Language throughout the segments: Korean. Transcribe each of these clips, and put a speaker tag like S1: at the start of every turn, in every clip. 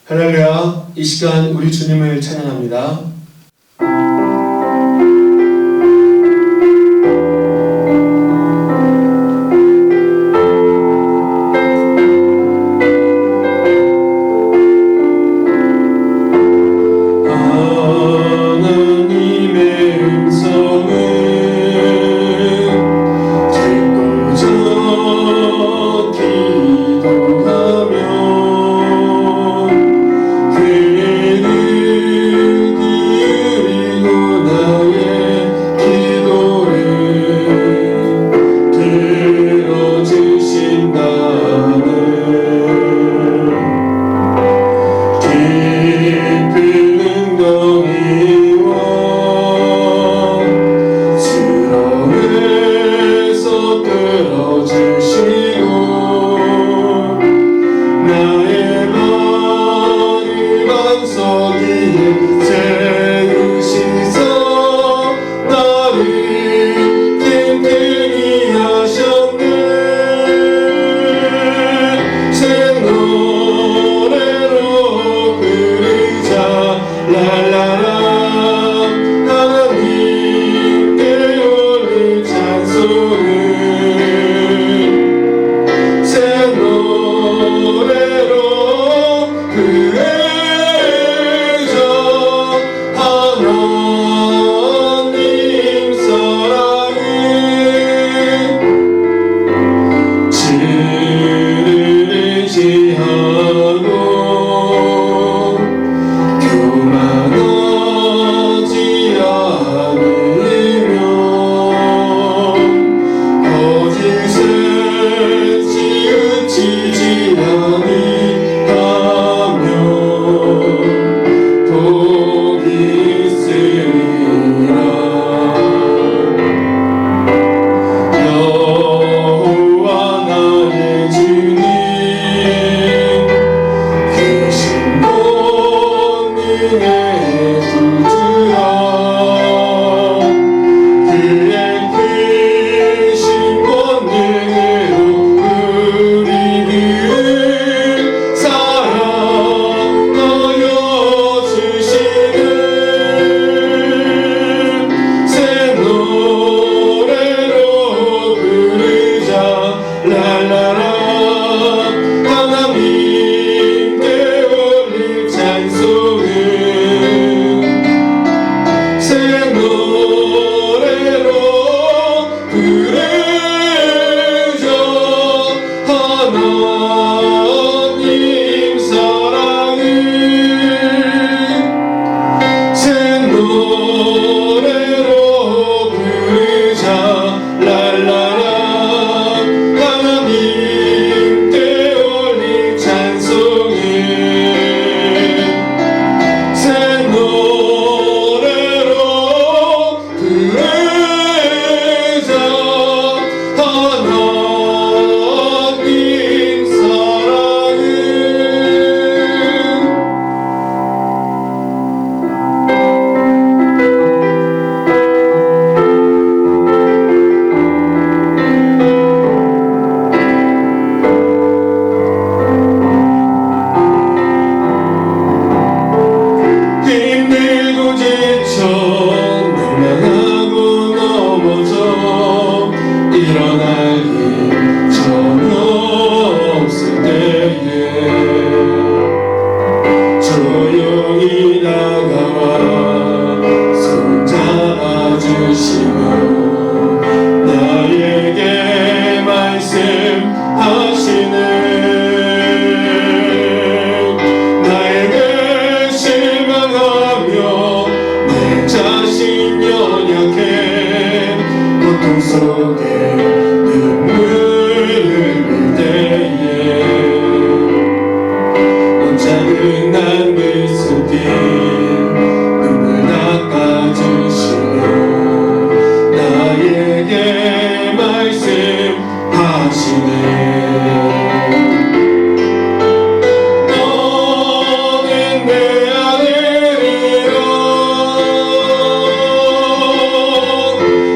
S1: 할렐루야. 이 시간 우리 주님을 찬양합니다.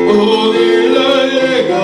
S2: 오늘 날 내가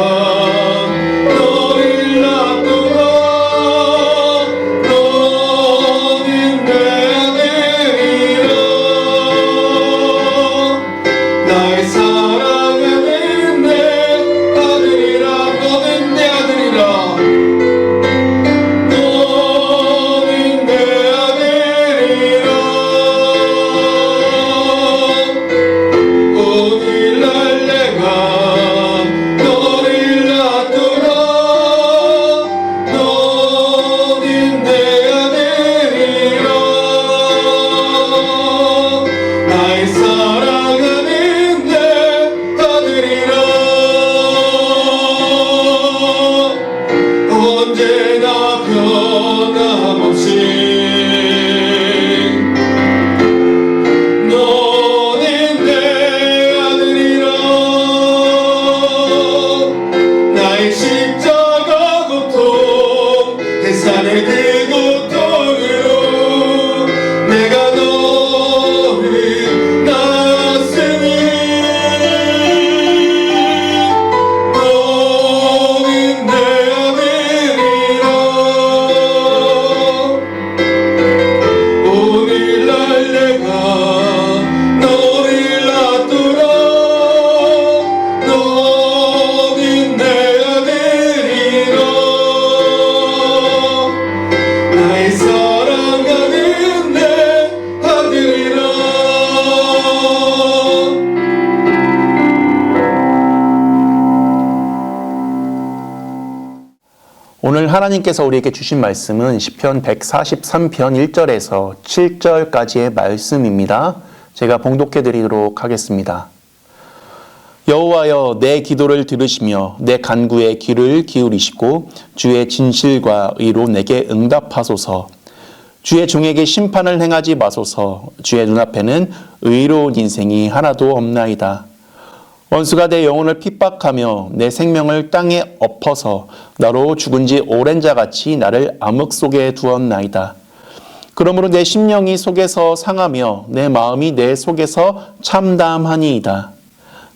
S2: 오늘 하나님께서 우리에게 주신 말씀은 시편 143편 1절에서 7절까지의 말씀입니다. 제가 봉독해 드리도록 하겠습니다. 여호와여, 내 기도를 들으시며 내 간구에 귀를 기울이시고 주의 진실과 의로 내게 응답하소서. 주의 종에게 심판을 행하지 마소서. 주의 눈앞에는 의로운 인생이 하나도 없나이다. 원수가 내 영혼을 핍박하며 내 생명을 땅에 엎어서 나로 죽은 지 오랜 자같이 나를 암흑 속에 두었나이다. 그러므로 내 심령이 속에서 상하며 내 마음이 내 속에서 참담하니이다.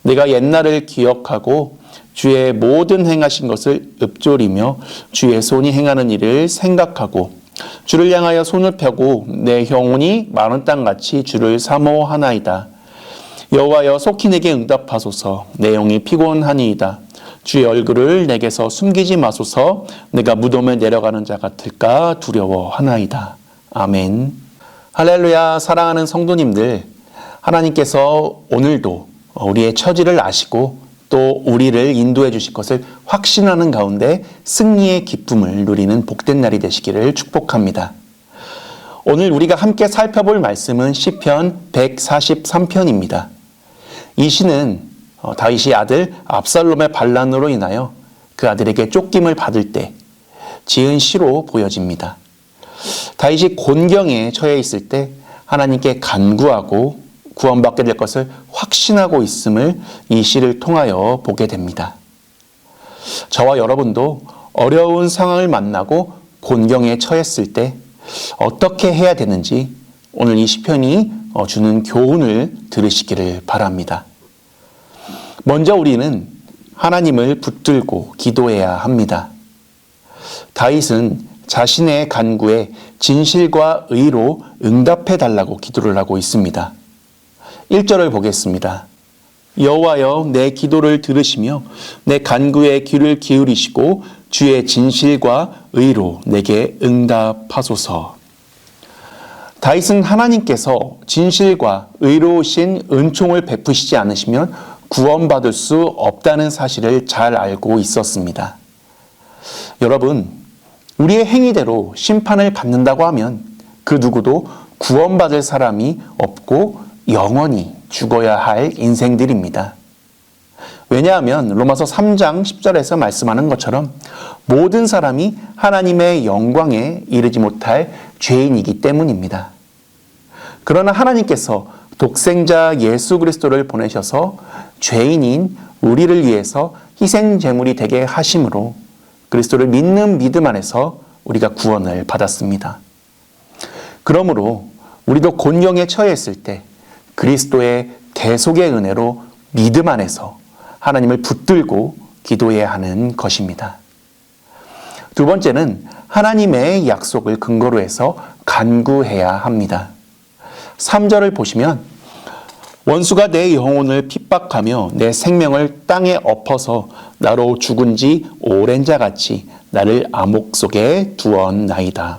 S2: 내가 옛날을 기억하고 주의 모든 행하신 것을 읊조리며 주의 손이 행하는 일을 생각하고 주를 향하여 손을 펴고 내 영혼이 마른 땅같이 주를 사모하나이다. 여호와여, 속히 내게 응답하소서. 내 영이 피곤하니이다. 주의 얼굴을 내게서 숨기지 마소서. 내가 무덤에 내려가는 자 같을까 두려워하나이다. 아멘. 할렐루야. 사랑하는 성도님들, 하나님께서 오늘도 우리의 처지를 아시고 또 우리를 인도해 주실 것을 확신하는 가운데 승리의 기쁨을 누리는 복된 날이 되시기를 축복합니다. 오늘 우리가 함께 살펴볼 말씀은 시편 143편입니다. 이 시는 다윗이 아들 압살롬의 반란으로 인하여 그 아들에게 쫓김을 받을 때 지은 시로 보여집니다. 다윗이 곤경에 처해 있을 때 하나님께 간구하고 구원받게 될 것을 확신하고 있음을 이 시를 통하여 보게 됩니다. 저와 여러분도 어려운 상황을 만나고 곤경에 처했을 때 어떻게 해야 되는지 오늘 이 시편이 주는 교훈을 들으시기를 바랍니다. 먼저 우리는 하나님을 붙들고 기도해야 합니다. 다윗은 자신의 간구에 진실과 의로 응답해 달라고 기도를 하고 있습니다. 1절을 보겠습니다. 여호와여, 내 기도를 들으시며 내 간구에 귀를 기울이시고 주의 진실과 의로 내게 응답하소서. 다윗은 하나님께서 진실과 의로우신 은총을 베푸시지 않으시면 구원받을 수 없다는 사실을 잘 알고 있었습니다. 여러분, 우리의 행위대로 심판을 받는다고 하면 그 누구도 구원받을 사람이 없고 영원히 죽어야 할 인생들입니다. 왜냐하면 로마서 3장 10절에서 말씀하는 것처럼 모든 사람이 하나님의 영광에 이르지 못할 죄인이기 때문입니다. 그러나 하나님께서 독생자 예수 그리스도를 보내셔서 죄인인 우리를 위해서 희생 제물이 되게 하심으로 그리스도를 믿는 믿음 안에서 우리가 구원을 받았습니다. 그러므로 우리도 곤경에 처했을 때 그리스도의 대속의 은혜로 믿음 안에서 하나님을 붙들고 기도해야 하는 것입니다. 두 번째는 하나님의 약속을 근거로 해서 간구해야 합니다. 3절을 보시면 원수가 내 영혼을 핍박하며 내 생명을 땅에 엎어서 나로 죽은 지 오랜 자같이 나를 암흑 속에 두었나이다.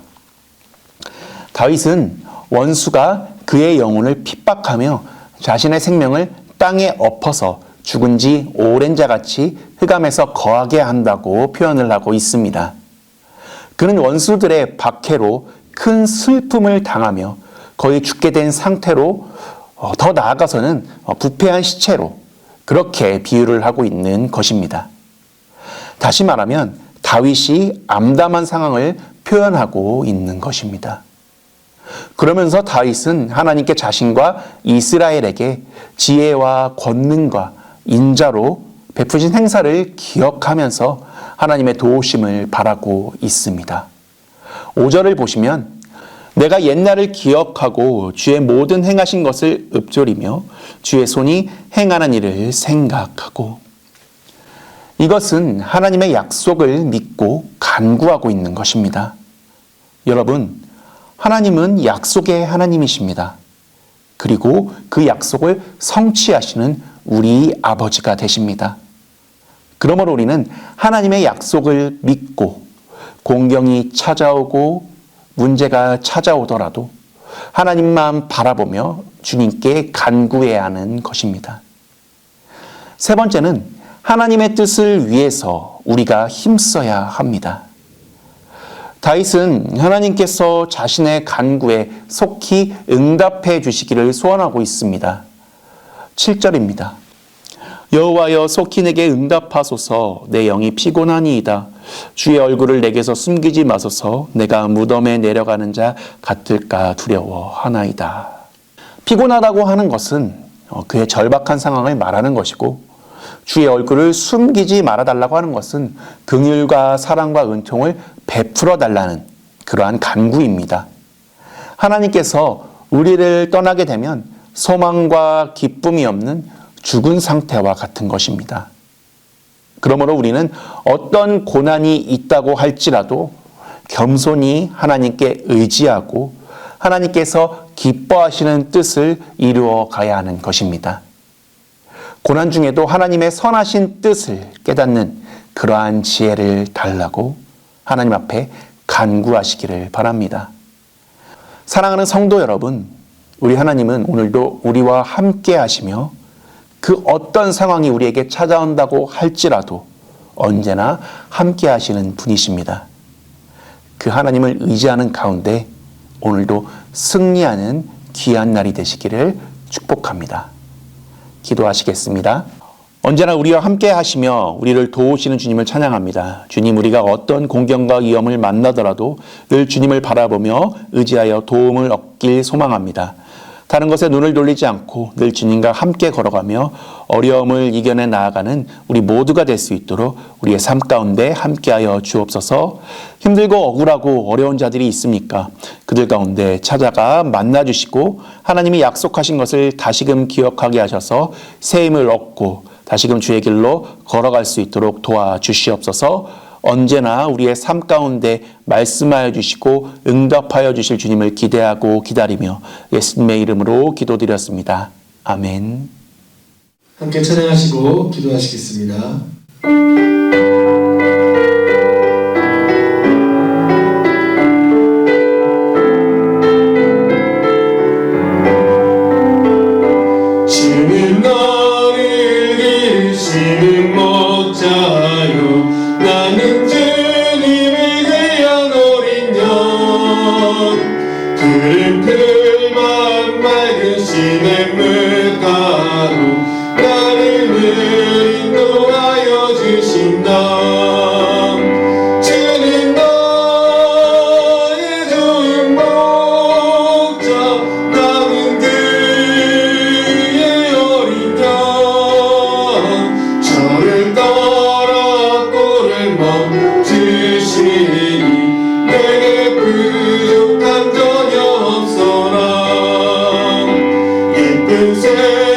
S2: 다윗은 원수가 그의 영혼을 핍박하며 자신의 생명을 땅에 엎어서 죽은 지 오랜 자같이 흑암에서 거하게 한다고 표현을 하고 있습니다. 그는 원수들의 박해로 큰 슬픔을 당하며 거의 죽게 된 상태로 더 나아가서는 부패한 시체로 그렇게 비유를 하고 있는 것입니다. 다시 말하면 다윗이 암담한 상황을 표현하고 있는 것입니다. 그러면서 다윗은 하나님께 자신과 이스라엘에게 지혜와 권능과 인자로 베푸신 행사를 기억하면서 하나님의 도우심을 바라고 있습니다. 5절을 보시면 내가 옛날을 기억하고 주의 모든 행하신 것을 읊조리며 주의 손이 행하는 일을 생각하고, 이것은 하나님의 약속을 믿고 간구하고 있는 것입니다. 여러분, 하나님은 약속의 하나님이십니다. 그리고 그 약속을 성취하시는 우리 아버지가 되십니다. 그러므로 우리는 하나님의 약속을 믿고 공경이 찾아오고 문제가 찾아오더라도 하나님만 바라보며 주님께 간구해야 하는 것입니다. 세 번째는 하나님의 뜻을 위해서 우리가 힘써야 합니다. 다윗은 하나님께서 자신의 간구에 속히 응답해 주시기를 소원하고 있습니다. 7절입니다. 여호와여 속히 내게 응답하소서. 내 영이 피곤하니이다. 주의 얼굴을 내게서 숨기지 마소서. 내가 무덤에 내려가는 자 같을까 두려워하나이다. 피곤하다고 하는 것은 그의 절박한 상황을 말하는 것이고, 주의 얼굴을 숨기지 말아달라고 하는 것은 긍휼과 사랑과 은총을 베풀어 달라는 그러한 간구입니다. 하나님께서 우리를 떠나게 되면 소망과 기쁨이 없는 죽은 상태와 같은 것입니다. 그러므로 우리는 어떤 고난이 있다고 할지라도 겸손히 하나님께 의지하고 하나님께서 기뻐하시는 뜻을 이루어 가야 하는 것입니다. 고난 중에도 하나님의 선하신 뜻을 깨닫는 그러한 지혜를 달라고 하나님 앞에 간구하시기를 바랍니다. 사랑하는 성도 여러분, 우리 하나님은 오늘도 우리와 함께 하시며 그 어떤 상황이 우리에게 찾아온다고 할지라도 언제나 함께 하시는 분이십니다. 그 하나님을 의지하는 가운데 오늘도 승리하는 귀한 날이 되시기를 축복합니다. 기도하시겠습니다. 언제나 우리와 함께 하시며 우리를 도우시는 주님을 찬양합니다. 주님, 우리가 어떤 공경과 위험을 만나더라도 늘 주님을 바라보며 의지하여 도움을 얻길 소망합니다. 다른 것에 눈을 돌리지 않고 늘 주님과 함께 걸어가며 어려움을 이겨내 나아가는 우리 모두가 될 수 있도록 우리의 삶 가운데 함께하여 주옵소서. 힘들고 억울하고 어려운 자들이 있습니까? 그들 가운데 찾아가 만나주시고 하나님이 약속하신 것을 다시금 기억하게 하셔서 새 힘을 얻고 다시금 주의 길로 걸어갈 수 있도록 도와주시옵소서. 언제나 우리의 삶 가운데 말씀하여 주시고 응답하여 주실 주님을 기대하고 기다리며 예수님의 이름으로 기도드렸습니다. 아멘.
S1: 함께 찬양하시고 기도하시겠습니다. 주는 너를 기르시는 목자요 나는 주님을 위한 어린 양 푸른 풀만 맑은 시냇물 가로 나를 늘 인도하여 주신다. 주는 나의 좋은 목자 나는 그의 어린 양 저를 따라 꼴을 멈추시니 내게 부족한 전혀 없어라. 예쁜 새